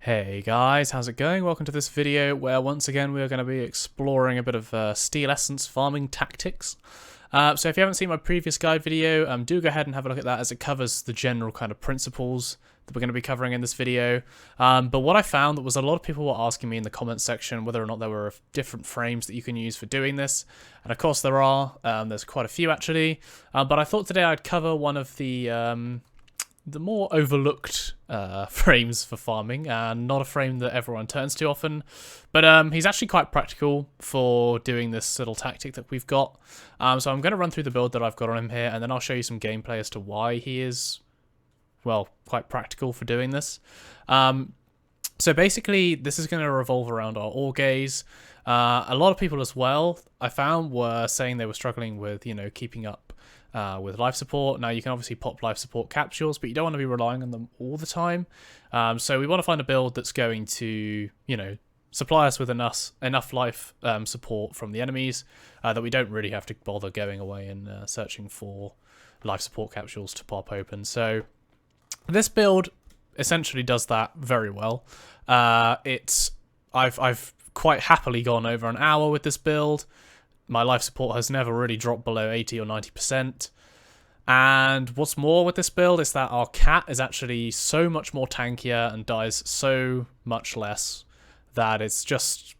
Hey guys, how's it going? Welcome to this video where once again we are going to be exploring a bit of Steel Essence farming tactics. So if you haven't seen my previous guide video, do go ahead and have a look at that as it covers the general kind of principles that we're going to be covering in this video. But what I found that was a lot of people were asking me in the comments section whether or not there were different frames that you can use for doing this. And of course there are, there's quite a few actually. But I thought today I'd cover one of the more overlooked frames for farming, and not a frame that everyone turns to often. But he's actually quite practical for doing this little tactic that we've got. So I'm going to run through the build that I've got on him here, and then I'll show you some gameplay as to why he is, well, quite practical for doing this. So basically, this is going to revolve around our ore gaze. A lot of people as well, I found, were saying they were struggling with, keeping up with life support. Now you can obviously pop life support capsules, but you don't want to be relying on them all the time. So we want to find a build that's going to, supply us with enough life support from the enemies that we don't really have to bother going away and searching for life support capsules to pop open. So this build essentially does that very well. I've quite happily gone over an hour with this build. My life support has never really dropped below 80 or 90%. And what's more with this build is that our cat is actually so much more tankier and dies so much less that it's just,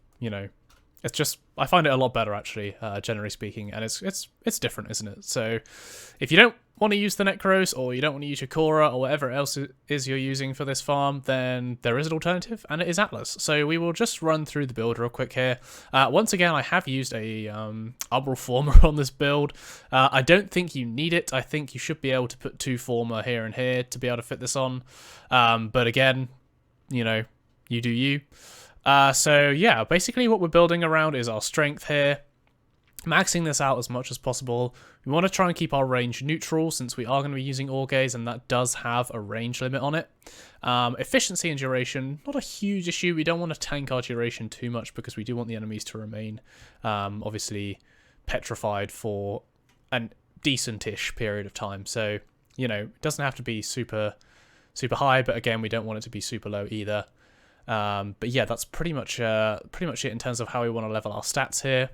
I find it a lot better actually, generally speaking, and it's different, isn't it? So if you don't want to use the Necros, or you don't want to use your Cora, or whatever else it is you're using for this farm, then there is an alternative, and it is Atlas. So we will just run through the build real quick here. Once again, I have used a Umbral Former on this build. I don't think you need it. I think you should be able to put 2 Former here and here to be able to fit this on. But again, you do you. So yeah, basically what we're building around is our strength here. Maxing this out as much as possible. We want to try and keep our range neutral since we are going to be using ore gaze, and that does have a range limit on it. Efficiency and duration, not a huge issue. We don't want to tank our duration too much because we do want the enemies to remain obviously petrified for a decent-ish period of time. So, it doesn't have to be super high, but again, we don't want it to be super low either. But yeah, that's pretty much it in terms of how we want to level our stats here.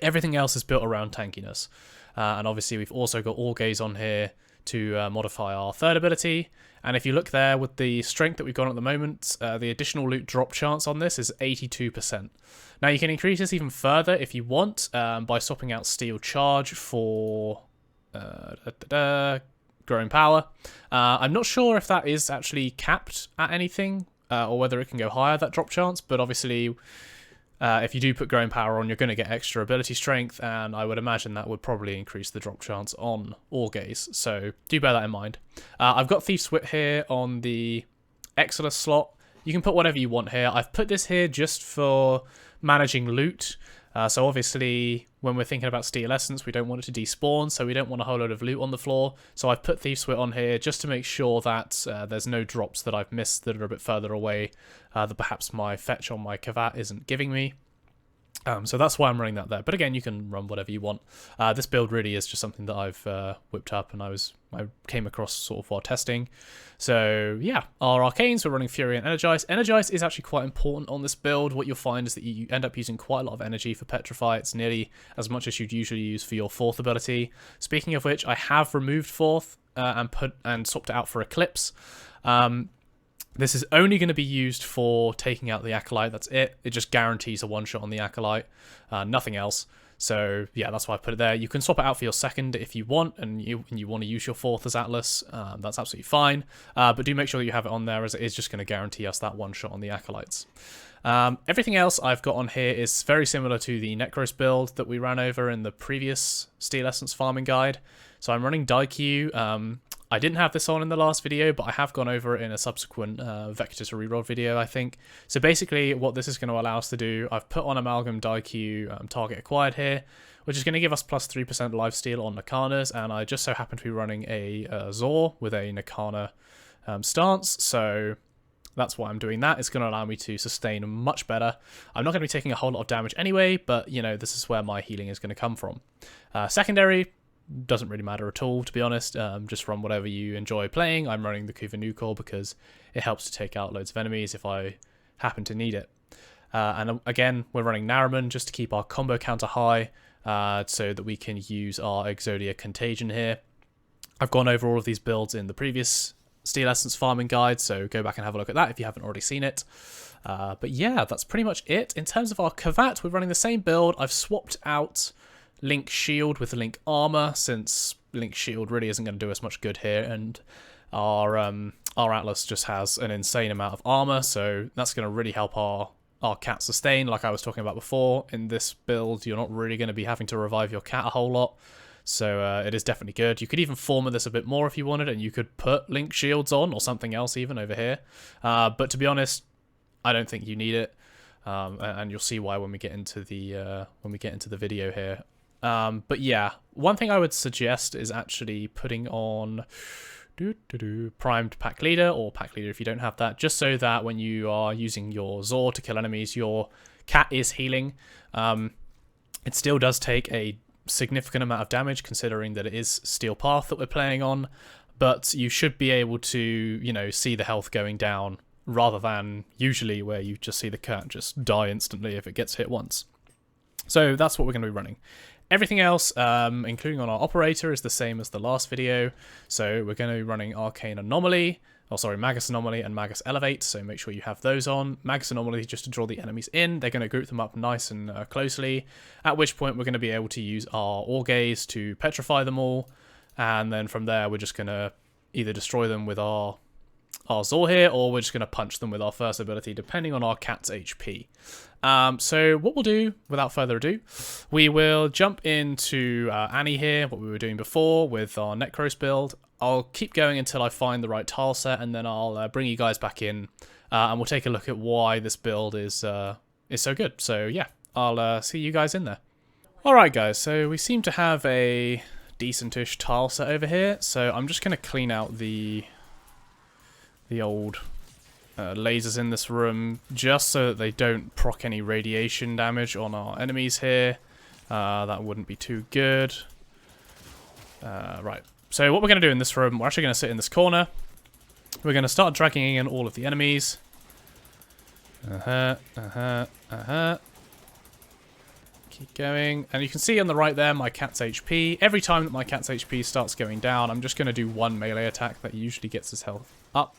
Everything else is built around tankiness. And obviously we've also got ore gaze on here to modify our third ability. And if you look there with the strength that we've got at the moment, the additional loot drop chance on this is 82%. Now you can increase this even further if you want by swapping out steel charge for growing power. I'm not sure if that is actually capped at anything or whether it can go higher, that drop chance, but obviously if you do put growing power on, you're going to get extra ability strength, and I would imagine that would probably increase the drop chance on ore gaze, so do bear that in mind. I've got Thief's Wit here on the Exilus slot. You can put whatever you want here. I've put this here just for managing loot. So obviously, when we're thinking about Steel Essence, we don't want it to despawn, so we don't want a whole load of loot on the floor. So I've put Thief's Wit on here just to make sure that there's no drops that I've missed that are a bit further away that perhaps my fetch on my Kavat isn't giving me. So that's why I'm running that there. But again, you can run whatever you want. This build really is just something that I've whipped up and I came across sort of while testing. So yeah, our arcanes, we're running Fury and Energize. Energize is actually quite important on this build. What you'll find is that you end up using quite a lot of energy for Petrify. It's nearly as much as you'd usually use for your 4th ability. Speaking of which, I have removed 4th and swapped it out for Eclipse. This is only going to be used for taking out the Acolyte, that's it. It just guarantees a one-shot on the Acolyte, nothing else. So yeah, that's why I put it there. You can swap it out for your 2nd if you want, and you want to use your 4th as Atlas, that's absolutely fine. But do make sure that you have it on there, as it is just going to guarantee us that one-shot on the Acolytes. Everything else I've got on here is very similar to the Necros build that we ran over in the previous Steel Essence farming guide. So I'm running Daikyu. I didn't have this on in the last video, but I have gone over it in a subsequent Vector to Reroll video, I think. So basically, what this is going to allow us to do, I've put on Amalgam Daikyu target acquired here, which is going to give us plus 3% lifesteal on Nakanas, and I just so happen to be running a Zor with a Nakana stance, so that's why I'm doing that. It's going to allow me to sustain much better. I'm not going to be taking a whole lot of damage anyway, but, this is where my healing is going to come from. Secondary, doesn't really matter at all, to be honest. Just run whatever you enjoy playing. I'm running the Kuva Nukor because it helps to take out loads of enemies if I happen to need it. And again, we're running Nariman just to keep our combo counter high, so that we can use our Exodia Contagion here. I've gone over all of these builds in the previous Steel Essence farming guide, so go back and have a look at that if you haven't already seen it. But yeah, that's pretty much it. In terms of our Kavat, we're running the same build. I've swapped out Link Shield with Link Armor, since Link Shield really isn't going to do us much good here, and our Atlas just has an insane amount of armor, so that's going to really help our cat sustain, like I was talking about before. In this build, you're not really going to be having to revive your cat a whole lot, so it is definitely good. You could even form this a bit more if you wanted, and you could put Link Shields on, or something else even over here. But to be honest, I don't think you need it, and you'll see why when we get into the video here. But yeah, one thing I would suggest is actually putting on primed pack leader, or pack leader if you don't have that, just so that when you are using your Zor to kill enemies, your cat is healing. It still does take a significant amount of damage considering that it is Steel Path that we're playing on, but you should be able to, you know, see the health going down rather than usually where you just see the cat just die instantly if it gets hit once. So that's what we're going to be running. Everything else, including on our operator, is the same as the last video. So we're going to be running Arcane Anomaly, Magus Anomaly and Magus Elevate, so make sure you have those on. Magus Anomaly just to draw the enemies in. They're going to group them up nice and closely, at which point we're going to be able to use our Orgaze to petrify them all, and then from there we're just going to either destroy them with our Zor here, or we're just going to punch them with our first ability, depending on our cat's HP. So what we'll do, without further ado, we will jump into Annie here, what we were doing before with our Necros build. I'll keep going until I find the right tile set, and then I'll bring you guys back in, and we'll take a look at why this build is so good. So yeah, I'll see you guys in there. Alright guys, so we seem to have a decentish tile set over here, so I'm just going to clean out the old lasers in this room, just so that they don't proc any radiation damage on our enemies here. That wouldn't be too good. Right, so what we're going to do in this room, we're actually going to sit in this corner. We're going to start dragging in all of the enemies. Keep going, and you can see on the right there my cat's HP. Every time that my cat's HP starts going down, I'm just going to do one melee attack that usually gets his health up.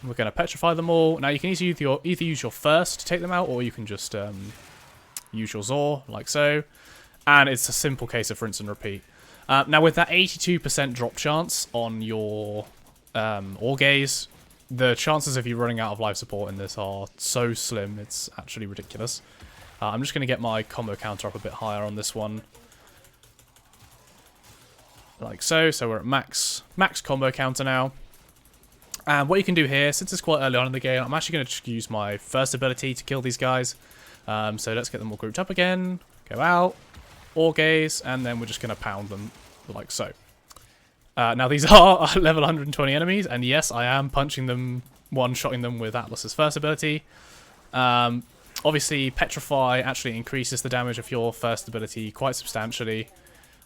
We're going to petrify them all. Now you can either use your first to take them out, or you can just use your Zor, like so. And it's a simple case of rinse and repeat. Now with that 82% drop chance on your Orgaze, the chances of you running out of life support in this are so slim, it's actually ridiculous. I'm just going to get my combo counter up a bit higher on this one. Like so. So we're at max combo counter now. And what you can do here, since it's quite early on in the game, I'm actually going to use my first ability to kill these guys. So let's get them all grouped up again. Go out. Orgaze. And then we're just going to pound them like so. Now these are level 120 enemies. And yes, I am punching them, one-shotting them with Atlas's first ability. Obviously, Petrify actually increases the damage of your first ability quite substantially.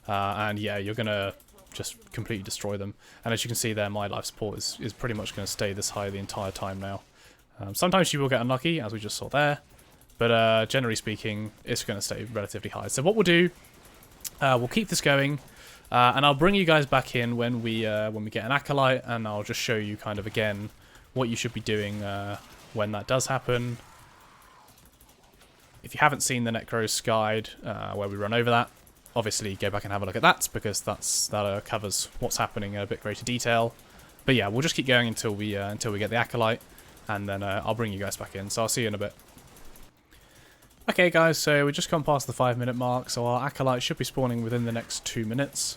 And yeah, you're going to just completely destroy them. And as you can see there, my life support is pretty much going to stay this high the entire time now. Sometimes you will get unlucky, as we just saw there, but generally speaking, it's going to stay relatively high. So what we'll do, we'll keep this going, and I'll bring you guys back in when we get an Acolyte, and I'll just show you kind of again what you should be doing when that does happen. If you haven't seen the Necros guide where we run over that, obviously go back and have a look at that, because that covers what's happening in a bit greater detail. But yeah, we'll just keep going until we get the Acolyte, and then I'll bring you guys back in. So I'll see you in a bit. Okay guys, so we've just gone past the 5-minute mark, so our Acolyte should be spawning within the next 2 minutes.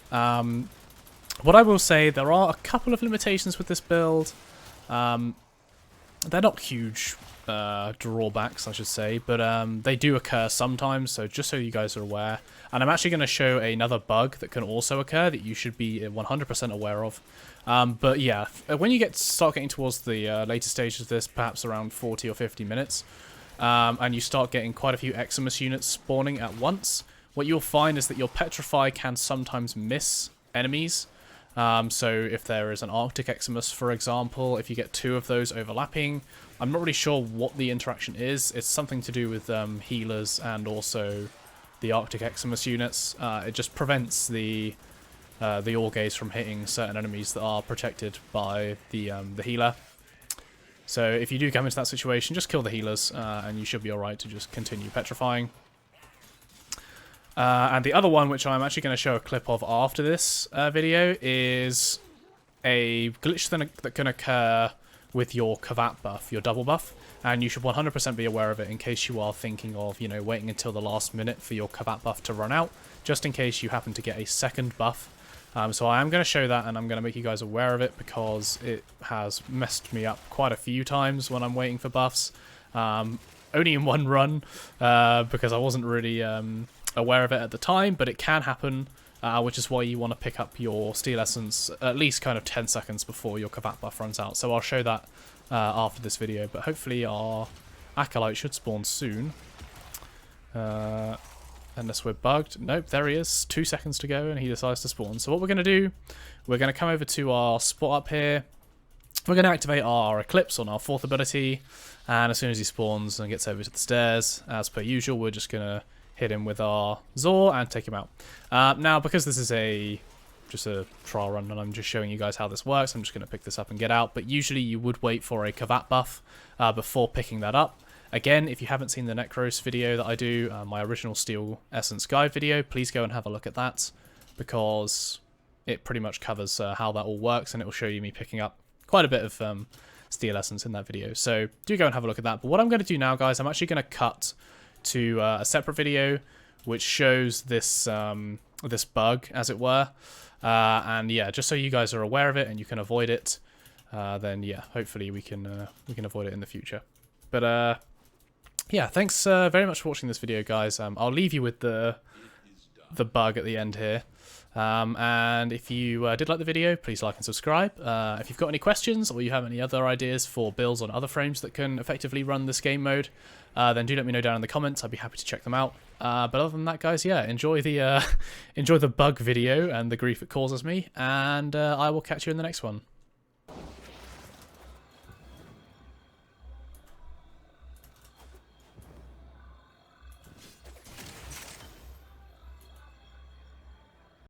What I will say, there are a couple of limitations with this build. They're not huge drawbacks, I should say, but they do occur sometimes, so just so you guys are aware. And I'm actually going to show another bug that can also occur that you should be 100% aware of. But yeah, when you start getting towards the later stages of this, perhaps around 40 or 50 minutes, and you start getting quite a few Eximus units spawning at once, what you'll find is that your Petrify can sometimes miss enemies. So if there is an Arctic Eximus, for example, if you get 2 of those overlapping, I'm not really sure what the interaction is. It's something to do with healers and also the Arctic Eximus units. It just prevents the Orgaze from hitting certain enemies that are protected by the healer. So if you do come into that situation, just kill the healers, and you should be alright to just continue petrifying. And the other one, which I'm actually going to show a clip of after this video, is a glitch that can occur with your Kavat buff, your double buff, and you should 100% be aware of it in case you are thinking of, you know, waiting until the last minute for your Kavat buff to run out, just in case you happen to get a second buff. So I am going to show that, and I'm going to make you guys aware of it because it has messed me up quite a few times when I'm waiting for buffs. Only in one run, because I wasn't really aware of it at the time, but it can happen, which is why you want to pick up your Steel Essence at least kind of 10 seconds before your Kavat buff runs out. So I'll show that after this video, but hopefully our Acolyte should spawn soon. Unless we're bugged. Nope, there he is. 2 seconds to go and he decides to spawn. So what we're going to do, we're going to come over to our spot up here. We're going to activate our Eclipse on our 4th ability, and as soon as he spawns and gets over to the stairs, as per usual, we're just going to hit him with our Zor and take him out. Now, because this is just a trial run and I'm just showing you guys how this works, I'm just going to pick this up and get out, but usually you would wait for a Kavat buff before picking that up. Again, if you haven't seen the Necros video that I do, my original Steel Essence guide video, please go and have a look at that, because it pretty much covers how that all works, and it will show you me picking up quite a bit of Steel Essence in that video. So do go and have a look at that. But what I'm going to do now, guys, I'm actually going to cut to a separate video which shows this this bug, as it were. And yeah, just so you guys are aware of it and you can avoid it, then yeah, hopefully we can avoid it in the future. But yeah, thanks very much for watching this video, guys. I'll leave you with the bug at the end here. And if you did like the video, please like and subscribe. If you've got any questions or you have any other ideas for builds on other frames that can effectively run this game mode, then do let me know down in the comments. I'd be happy to check them out. But other than that, guys, yeah, enjoy the bug video and the grief it causes me, and I will catch you in the next one.